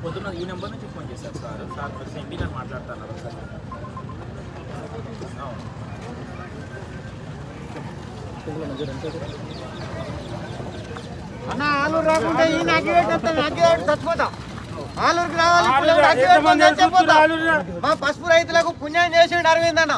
పొద్దున్న ఈ నెంబర్ నుంచి ఫోన్ చేశారు సార్. సార్ ప్రతి ఇంటి నేను మాట్లాడతాను సార్. అన్న ఆలూరు రాకుంటే ఈ నాకే చచ్చిపోతా. ఆలూరుకి రావాలి, మా పసుపు రైతులకు పుణ్యం చేసిండు అరవింద్ అన్న.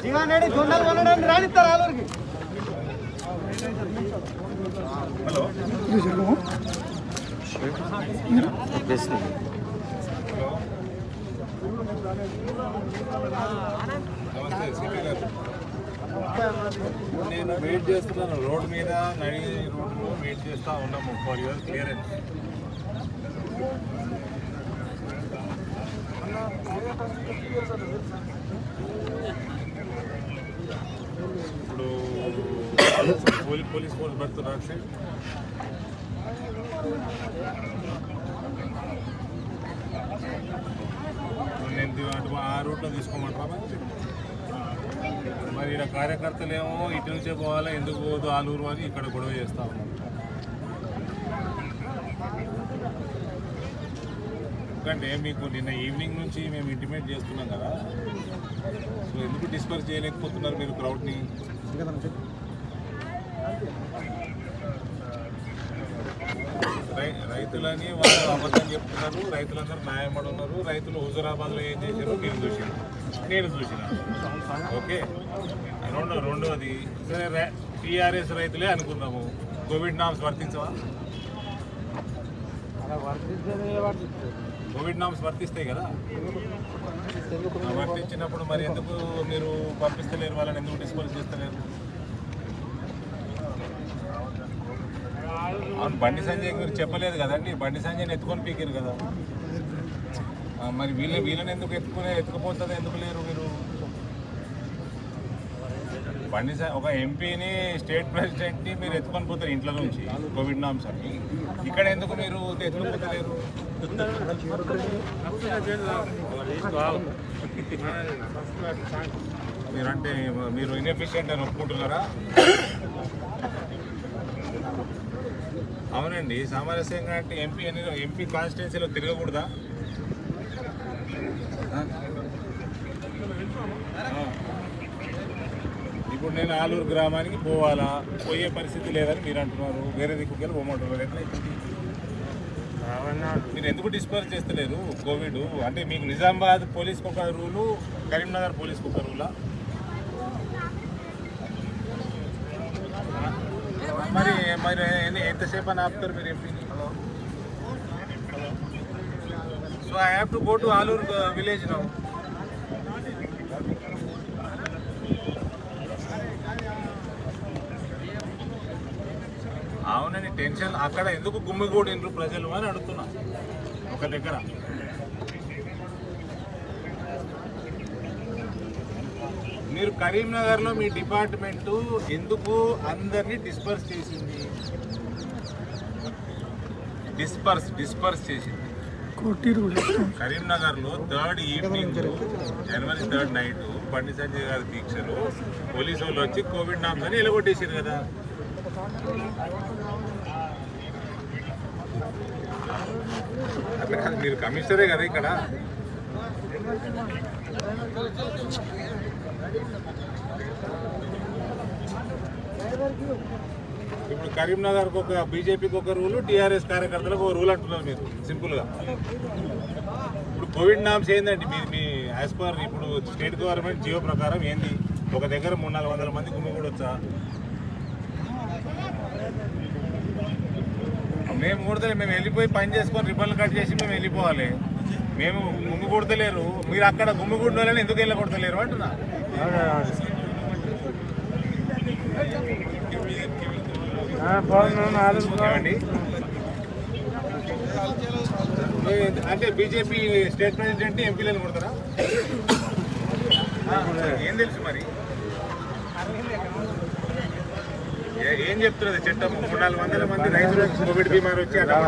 శివారెడ్డి జొన్నలు కొనడానికి రానిస్తారు ఆలూరుకి. హలో నమస్తే సిపి గారు. నేను వెయిట్ చేస్తున్నాను రోడ్ మీద, నడి రోడ్లో వెయిట్ చేస్తూ ఉన్నాము ఫర్ యువర్ క్లియరెన్స్. ఇప్పుడు పోలీస్ ఫోర్స్ పెడుతున్నారు సార్. నేను ఆ రూట్లో తీసుకోమంటారా? మరి ఇలా కార్యకర్తలు ఏమో ఇటు నుంచే పోవాలా, ఎందుకు పోదు ఆలూరు అని ఇక్కడ గొడవ చేస్తూ ఉన్నాం. ఎందుకంటే మీకు నిన్న ఈవినింగ్ నుంచి మేము ఇంటిమేట్ చేస్తున్నాం కదా, సో ఎందుకు డిస్పర్స్ చేయలేకపోతున్నారు మీరు క్రౌడ్ని? రైతులని వాళ్ళు అబద్ధం చెప్తున్నారు, రైతులందరూ న్యాయపడి ఉన్నారు. రైతులు హుజురాబాద్లో ఏం చేశారు మీరు చూసారు, నేను చూసిన. ఓకే, రెండవది సరే టీఆర్ఎస్ రైతులే అనుకున్నాము, కోవిడ్ నామ్స్ వర్తించవా? కోవిడ్ నామ్స్ వర్తిస్తాయి కదా, వర్తించినప్పుడు మరి ఎందుకు మీరు పంపిస్తలేరు వాళ్ళని, ఎందుకు డిస్పోజ్ చేస్తలేరు? అవును, బండి సంజయ్ మీరు చెప్పలేదు కదండి, బండి సంజయ్ని ఎత్తుకొని పీకారు కదా, మరి వీళ్ళని ఎందుకు ఎత్తుకుపోతుంది, ఎందుకు లేరు మీరు? ఒక ఎంపీని, స్టేట్ ప్రెసిడెంట్ని మీరు ఎత్తుకొని పోతారు ఇంట్లో నుంచి కోవిడ్ నామ్స్ అని, ఇక్కడ ఎందుకు మీరు ఎత్తుకుపోతలేరు? మీరంటే మీరు ఇన్ఎఫిషియెంట్ అని ఒప్పుకుంటున్నారా? అవునండి, సామరస్యంగా అంటే ఎంపీ కాన్స్టిట్యున్సీలో తిరగకూడదా? ఇప్పుడు నేను ఆలూరు గ్రామానికి పోవాలా, పోయే పరిస్థితి లేదని మీరు అంటున్నారు, వేరే దిక్కుకెళ్ళి పోమంటున్నారు. ఎట్లయితే మీరు ఎందుకు డిస్పర్స్ చేస్తలేరు కోవిడ్? అంటే మీకు నిజామాబాద్ పోలీస్కి ఒక రూలు, కరీంనగర్ పోలీస్కి ఒక రూలా? మరి ఎంతసేపు అని ఆపుతారు మీరు ఎంపీని? So I have to go to Aluru village now. అవునండి, టెన్షన్. అక్కడ ఎందుకు గుమ్మిగూడినరు ప్రజలు అని అడుగుతున్నా ఒక దగ్గర. మీరు కరీంనగర్లో మీ డిపార్ట్మెంటు ఎందుకు అందరినీ డిస్పర్స్ చేసింది? డిస్పర్స్ చేసింది కరీంనగర్లో 3rd ఈవినింగ్, జనవరి 3rd నైట్ బండి సంజయ్ గారి దీక్షలు పోలీసు వాళ్ళు వచ్చి కోవిడ్ నామ్స్ అని ఎలగొట్టేసారు కదా. అట్లా కాదు, మీరు కమిషనరే కదా ఇక్కడ. ఇప్పుడు కరీంనగర్కి ఒక, బీజేపీకి ఒక రూలు, టీఆర్ఎస్ కార్యకర్తలకు ఒక రూల్ అంటున్నారు మీరు సింపుల్గా. ఇప్పుడు కోవిడ్ నామ్స్ ఏందండి మీ యాజ్ పర్ ఇప్పుడు స్టేట్ గవర్నమెంట్ జియో ప్రకారం ఏంది? ఒక దగ్గర 300-400 మంది గుమ్మిగూడొచ్చా? మేము కూడతలే, మేము వెళ్ళిపోయి పని చేసుకొని రిబ్బన్లు కట్ చేసి మేము వెళ్ళిపోవాలి. మేము గుమ్మిగూడతలేరు, మీరు అక్కడ గుమ్మిగూడిన వాళ్ళని ఎందుకు వెళ్ళకూడతలేరు అంటున్నా. అంటే బీజేపీ స్టేట్ ప్రెసిడెంట్ ఎంపీలను కొడతారా? ఏం తెలుసు మరి? ఏం చెప్తున్నది చట్టం? 300-400 మంది రైతులకు కోవిడ్ బీమారు వచ్చి అట్లా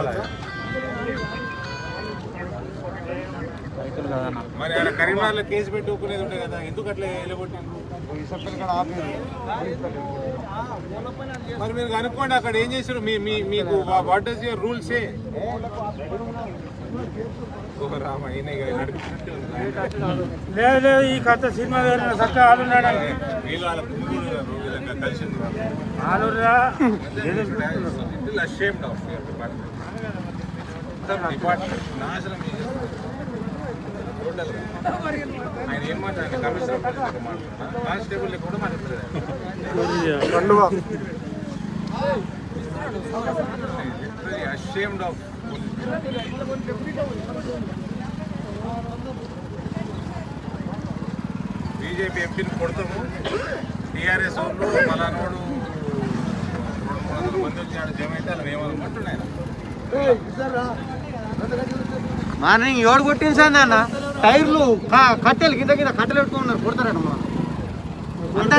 మరి ఆడ కరీంనగర్లో కేసు పెట్టి ఒప్పుకునేది ఉంటాయి కదా, ఎందుకు అట్లా వెళ్ళగొట్టిండ్రు? మరి మీరు కనుక్కోండి అక్కడ ఏం చేశారు. మీకు వాట్ డస్ యువర్ రూల్స్ ఏ? లేదు లేదు, ఈ కథ సినిమా చక్కగా ఆడున్నాడు కలిసి నాశనం ఆయన ఏం మాట్లాడారు? కమిషనర్ కానిస్టేబుల్ కూడా మాట్లాడలేదు. ashamed of బీజేపీ ఎంపీని కొడతాము, టీఆర్ఎస్ వాళ్ళు మలానోడు 200-300 మంది వచ్చి ఆడ జమ అయితే అలా ఏమనుకుంటున్నాయి. మార్నింగ్ ఎవడు కొట్టించాను అన్న టైర్లు కట్టెలు కింద కింద కట్టెలు పెట్టుకున్నారు కొడతారట మనం అంత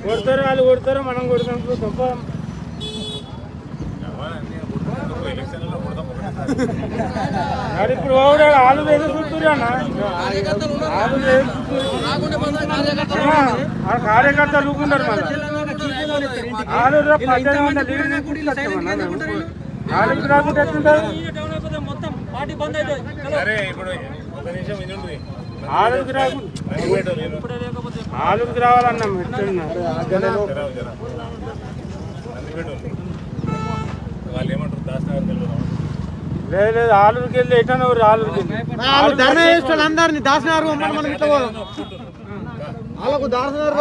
కొడతారు, వాళ్ళు కొడతారు, మనం కొడతాం గొప్ప. ఎలక్షన్లో కొడతాం. ఇప్పుడు ఆలు ఏదో చూస్తున్నారు అన్న, ఆలు కార్యకర్తలు ఊరుకుంటారు మళ్ళీ. ఆలు 18 ఆలుకి రాకుండా ఎట్లుంటారు? సరే ఇప్పుడు ఒక నిమిషం ఇది ఉంది. ఆలుకి రాకుండా ఆలుకి రావాలన్నా వాళ్ళు ఏమంటారు? దాసనగర్ లేదు లేదు, ఆలూరుకి వెళ్ళి ఎట్లా ఆలూరుకి ధర్నా చేస్తాడు అందరినీ దాసనగర్ మనం ఇట్లా పోదాం. వాళ్ళకు దాసనగర్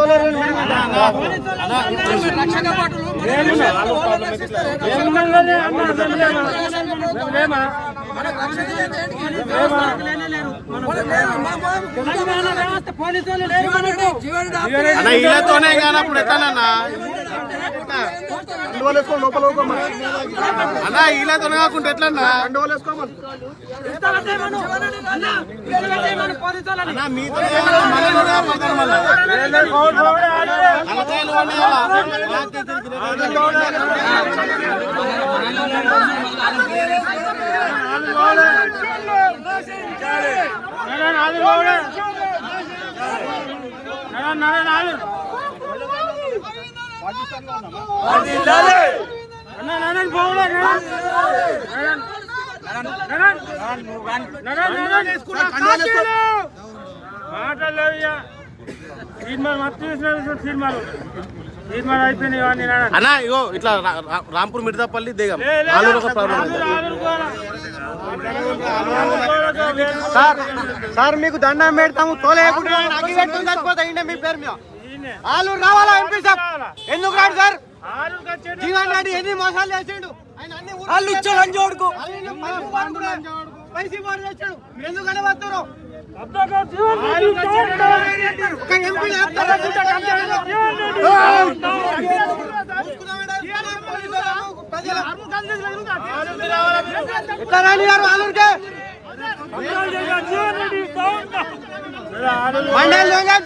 ఇళ్ళతోనే కానప్పుడు ఎట్లన్నా అన్నా ఇళ్ళతోనే కాకుండా ఎట్లన్నా అన్నా ఇగో ఇట్లా రాంపూర్ మిర్దాపల్లి దిగం సార్ మీకు దండం పెడతాము తోలేకుండా అగ్గి పెట్టుకుని చచ్చిపోతాయి మీ పేరు మీద. ఆలూరు రావాలా ఎంపీ సార్? ఎందుకు రాడు సార్? జీవన్ రెడ్డి ఎన్ని మోసాలు చేసిండు, ఎందుకు కనబడతారు?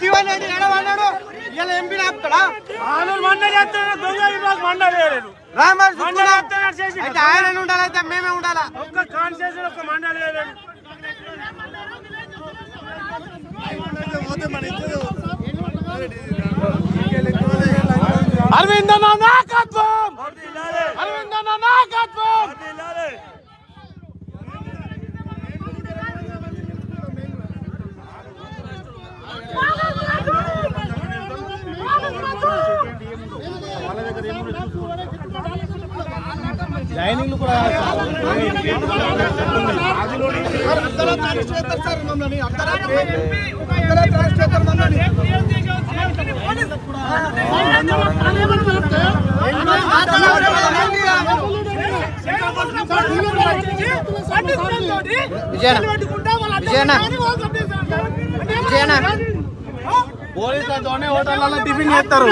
జీవన్ రెడ్డి ఎడమన్నాడు, ఇలా ఎంపీని ఆపుతాడా? అయితే ఆయన ఉండాలి, అయితే మేమే ఉండాలా? ఒక్క కాన్స్టిట్యూషన్ ఒక్క మండలి వేయలేదు. అరవింద్ నాయకత్వం, అరవింద్ నాయకత్వం. లైనింగ్లు కూడా పోలీసులతోనే హోటళ్ళలో టిఫిన్ చేస్తారు.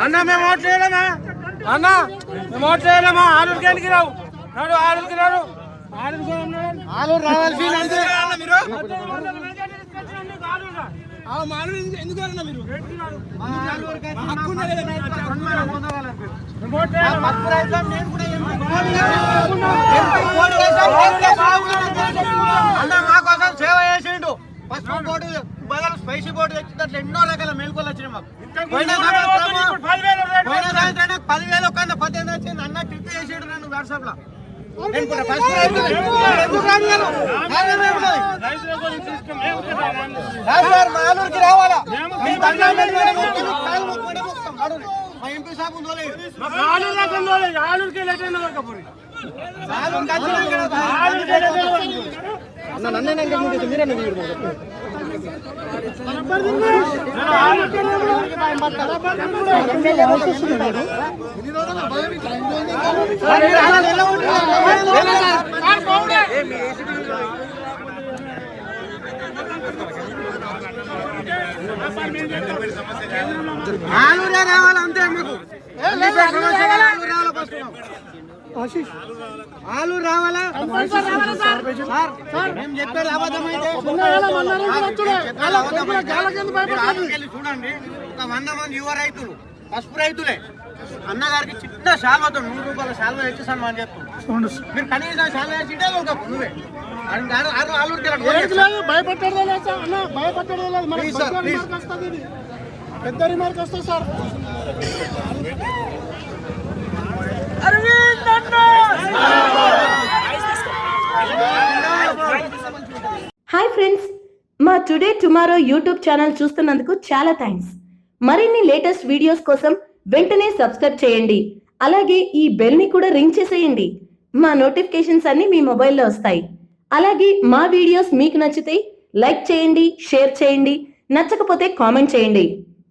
అన్న మేము ఓట్ చేయలేమా అన్న మేము ఓట్ చేయలేమా ఆలూరుకి ఎందుకు రావు నాడు ఆలూరుకి రాడు ఆలూరు రావాల్సింది అంతే అన్న మా కోసం సేవ చేసిండు పసుపు బోర్డు బదులు స్పైసీ బోర్డు తెచ్చినట్లు ఎన్నో రకాల మేల్కొలు వచ్చినాయి మాకు పోయిన సాయంత్రం 10,000 ఒక 18 వచ్చింది అన్న ట్రిప్ చేసాడు నన్ను వాట్సాప్ లో ఆలూరుకి రావాలా మా ఎంపీ సాబ్ ఆలూరే రావాలి అంతే మీకు ఆలూరు రావాలా సార్ మేము చెప్పేది అబద్ధమైతే చూడండి ఒక 100 మంది యువ రైతులు పసుపు రైతులే అన్నగారికి చిన్న శాల్వతో 100 రూపాయల శాల్వ తెచ్చి సన్మానం చేస్తాం మీరు కనీసం శాల్వ వేసింటే ఒక నువ్వే ఆలూరుకి పెద్ద రిమార్క్ వస్తుంది సార్. హాయ్ ఫ్రెండ్స్, మా టుడే టుమారో యూట్యూబ్ ఛానల్ చూస్తున్నందుకు చాలా థ్యాంక్స్. మరిన్ని లేటెస్ట్ వీడియోస్ కోసం వెంటనే సబ్స్క్రైబ్ చేయండి. అలాగే ఈ బెల్ ని కూడా రింగ్ చేసేయండి. మా నోటిఫికేషన్స్ అన్ని మీ మొబైల్లో వస్తాయి. అలాగే మా వీడియోస్ మీకు నచ్చితే లైక్ చేయండి, షేర్ చేయండి, నచ్చకపోతే కామెంట్ చేయండి.